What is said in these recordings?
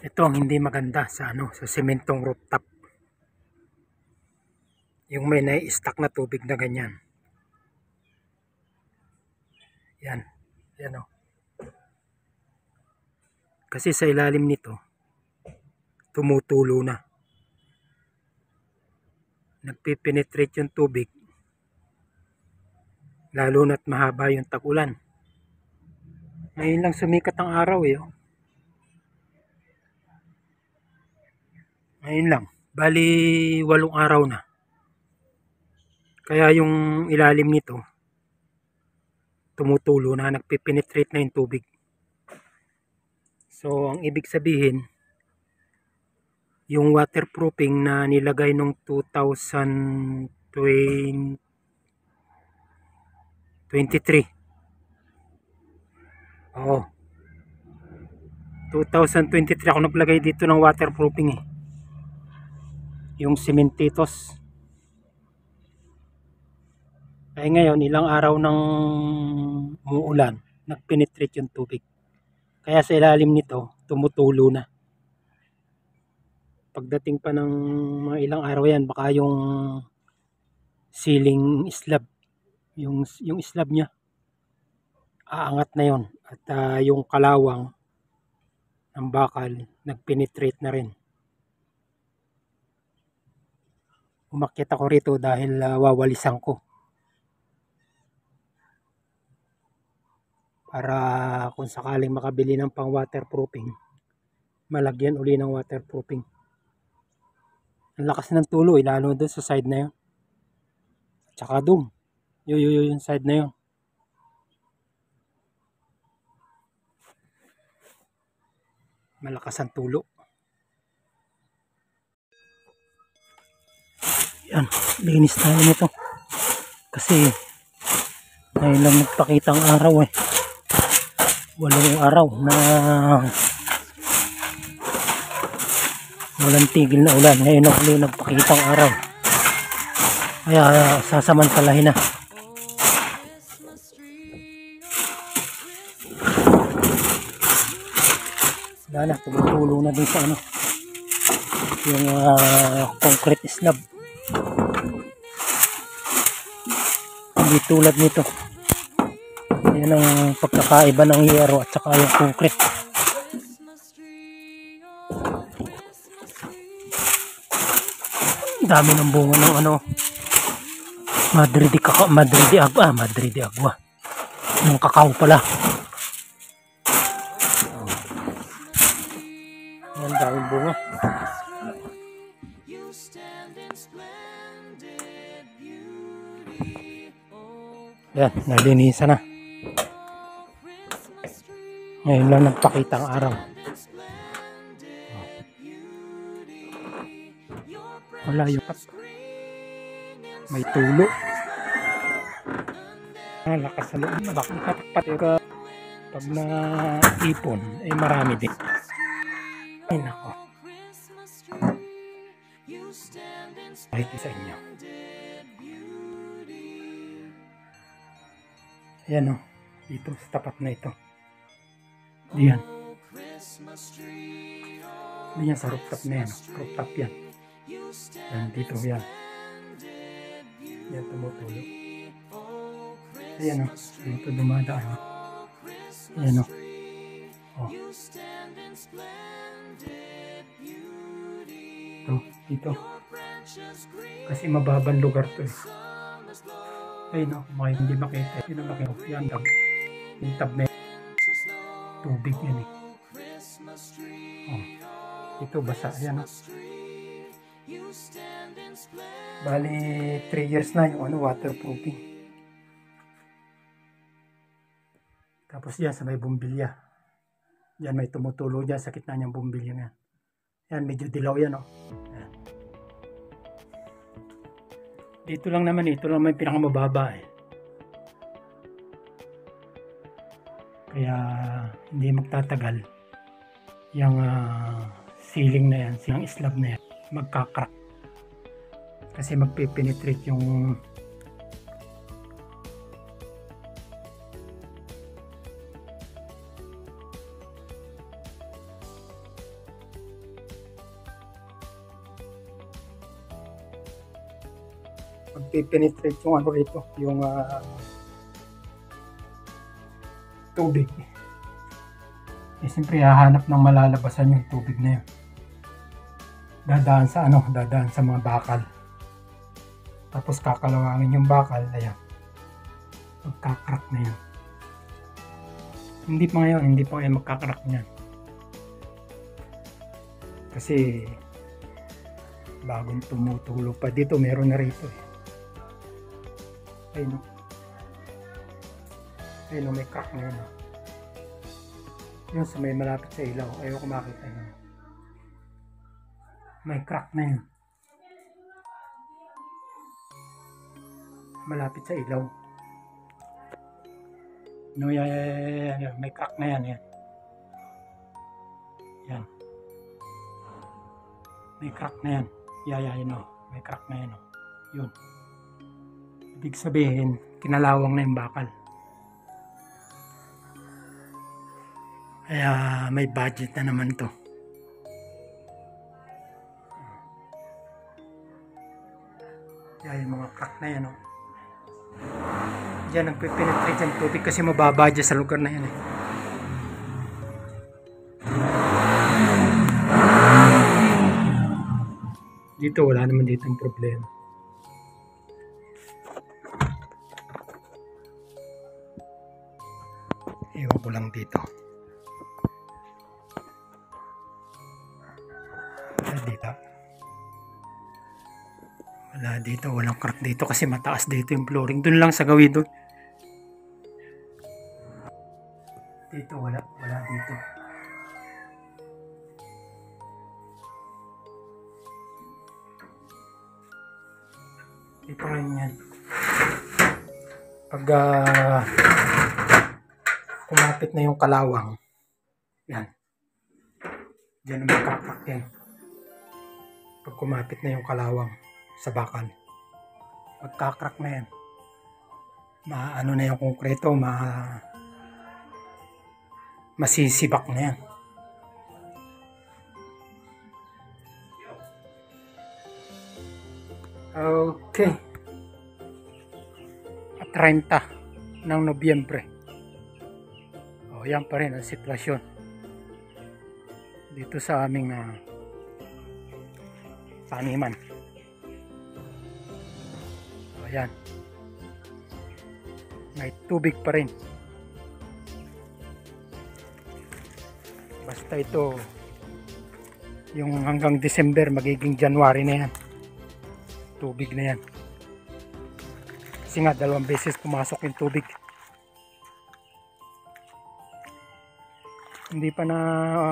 Ito ang hindi maganda sa sa sementong rooftop. Yung may nai-stack na tubig na ganyan. Yan. Yan o. Kasi sa ilalim nito, tumutulo na. Nagpipenetrate yung tubig. Lalo na't mahaba yung tag-ulan. Ngayon lang sumikat ang araw eh. Ngayon lang. Bali, 8 araw na. Kaya yung ilalim nito, tumutulo na, nagpipenetrate na yung tubig. So, ang ibig sabihin, yung waterproofing na nilagay nung 2023. Oo. 2023 ako naglagay dito ng waterproofing eh. Yung Cementitos. Ay ngayon, ilang araw nang umuulan, nagpenetrate yung tubig. Kaya sa ilalim nito, tumutulo na. Pagdating pa ng mga ilang araw yan, baka yung ceiling slab, yung slab niya, aangat na yon. At yung kalawang ng bakal, nagpenetrate na rin. Umakyat ako rito dahil wawalisan ko. Para kung sakaling makabili ng pang waterproofing, malagyan uli ng waterproofing. Ang lakas ng tulo lalo doon sa side na yun. Tsaka doon, yung side na yun. Malakas ang tulo. Yan, linis tayo nito. Kasi ngayon lang nagpakita ang araw eh. 8 araw na walang tigil na ulan. Ngayon na ulit nagpakita ang araw. Kaya sasamantalahin na. Wala na, tumutulo na din sa yung concrete slab. Hindi tulad nito. Yan ang pagkakaiba ng yero at saka yung concrete. Dami ng bunga ng Madre de Agua. Yung kakao pala. Yan, daming bunga. Yan, nalinisan na. Ngayon lang nagpakita ang araw. Wala yung may tulo. Lakas sa loob. Pati pag na-ipon, ay marami din. Ay nako. Kahit isa inyo. Ayan o. Dito sa tapat na ito. Diyan. Diyan sa rooftop na yan. Rooftop yan. Yan dito yan. Yan tumutulo. Ayan o. Dito dumadaan. Ayan o. Oh. Ito. Dito. Kasi mababang lugar to eh. Ayun o. Hindi makita. Yun ang makita. Yan tab. Yung tab na tubig yan eh. Oh. Ito basa. Ayan o. Bali 3 years na yung waterproofing. Tapos yan sa may bumbilya. Yan may tumutulo dyan sa gitna niyang bumbilya yan. Yan medyo dilaw yan o. Yan. Dito lang naman ito lang may pinakamababa eh. Kaya hindi magtatagal yung ceiling na yan, yung slab na yan, magkakrak. Kasi magpipenetrate yung magpipenetrate yung ano rito, yung tubig. Eh, siyempre hahanap ng malalabasan yung tubig na yun. Dadaan sa ano, dadaan sa mga bakal. Tapos kakalawangin yung bakal, ayan. Magkakrak na yan. Hindi pa ngayon magkakrak niyan. Kasi bagong tumutulo pa dito, meron na rito eh. Ayun o. Ayun o, may crack na yun o. Yun sa may malapit sa ilaw. Ayoko makita yun. May crack na yun. Malapit sa ilaw. No, yan. May crack na yan. Yan. May crack na yan. Yun o. May crack na yan o. Yun. Ibig sabihin, kinalawang na yung bakal. Kaya may budget na naman to. Kaya yung mga crack na yan o. Diyan nagpe-penetrate yung tubig kasi mababa dyan sa lugar na yan eh. Dito wala naman dito ang problema. Ewan ko lang dito. Wala dito, walang crack dito kasi mataas dito yung flooring. Doon lang sa gawin doon. Dito wala dito. Ito rin yan. Pag kumapit na yung kalawang, yan. Diyan ang magkakrak yan. Pag kumapit na yung kalawang sa bakal, magkakrak na yan. Maano na yung konkreto, masisibak na yan. Okay. At 30 ng Nobyembre. O, yan pa rin ang sitwasyon dito sa aming taniman. O, yan. May tubig pa rin. Basta ito, yung hanggang December, magiging January na yan. Tubig na yan. Kasi nga 2 beses pumasok yung tubig. Hindi pa na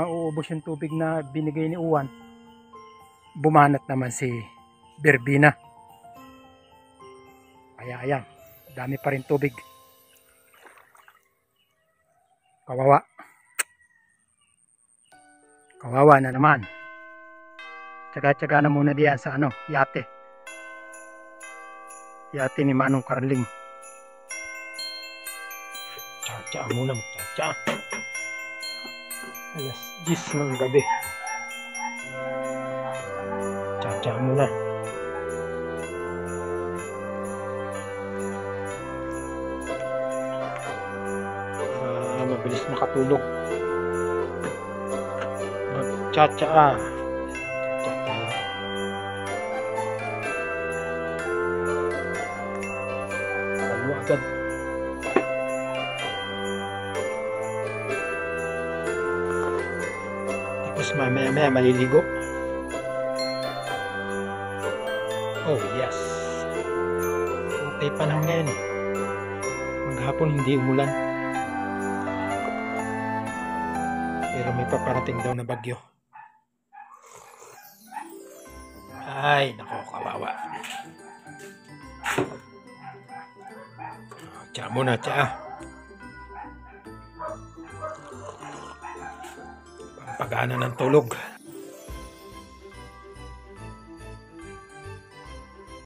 uubos yung tubig na binigay ni Uwan. Bumanat naman si Berbina. Kaya ayan, dami pa rin tubig. Kawawa. Kawawa na naman. Tsaga-tsaga na muna diyan sa yate. Yate ni Manong Carling. Tsa-tsa muna, tsa-tsa. Alas 10 ng gabi. Tsa-tsa muna. Mabilis makatulog. Tsa-tsa. Agad. Tapos mamaya maliligo. Oh yes, okay pa lang ngayon. Maghapon hindi umulan, pero may paparating daw na bagyo. Ay nako, kawawa. Tsa muna, tsa. Pampagana ng tulog.